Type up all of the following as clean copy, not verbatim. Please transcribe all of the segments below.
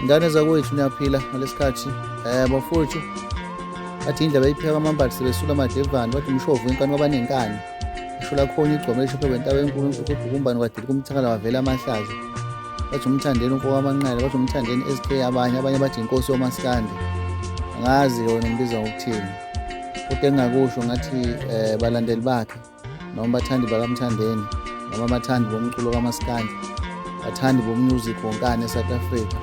Ingane zakwethu niyaphila ngalesikhathi bafowethu bathi indaba eyipheka amambali sebesula amadevane bathi umshovu wenkani wabanenkani eshola khona igcwama elishophe kwentaba enkulu kodwa ukumbani kwadeli kumthakala wavela amahlazo bathi umthandeni unkoko wamanqele bathi umthandeni SK abanye bathi inkosi yomaskandi angazi yona ngibiza ngokuthini kodwa engingakusho ngathi balandeli bakhe noma bathandi bakamthandeni noma abathandi bomculo kamaskandi bathandi bomusic wonkana eSouth Africa.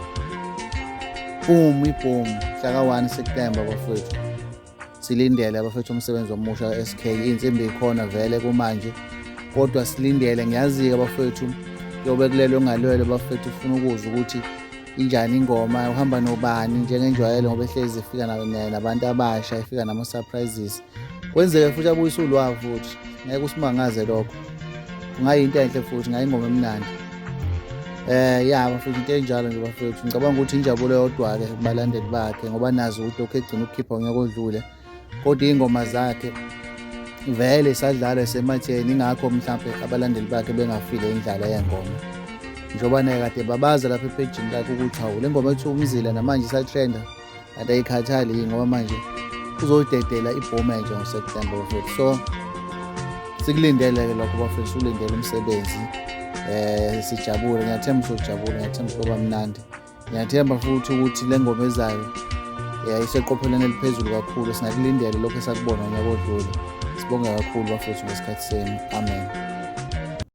Boom mhlaka 1 September bafowethu silindele abafethu umsebenzi omusha SK insimbi ikhona vele kumanje kodwa silindele ngiyazika bafethu yobe kulelo ngalwele bafethu ufuna ukuzwa ukuthi injani ingoma uhamba nobani njengenjwayelo ngoba ehlezi ifika nabantu abasha ifika nama surprises kwenzeke futhi abuyisa ulwavu futhi ngeke usimangaze lokho kungayinto enhle futhi ngayingoma emnandi bafethu into enjalo nje bafethu ngicabanga ukuthi injabulo yodwa-ke kubalandeli bakhe ngoba nazi ukuthi lokhu egcina ukukhipha unyaka odlule kodwa iy'ngoma zakhe vele sadlala esematheni ingakho mhlawumbe abalandeli bakhe bengafile indlala yengoma njengoba naye kade babaza lapha epejini lakhe ukuthi hawu le ngoma ethiwa umzila namanje isatrenda kanti ayikhathali ngoba manje uzodedela ibhoma nje ngoSeptember bafethu so sikulindele-ke lokho bafethu silindele umsebenzi sijabule ngiyathemba sojabule ngiyathemba kuba mnandi ngiyathemba futhi ukuthi le ngoma ezayo iseqophelweni eliphezulu kakhulu singakulindele lokho esakubona ngonyaka odlule sibonga kakhulu bafethu ngesikhathi senu amen.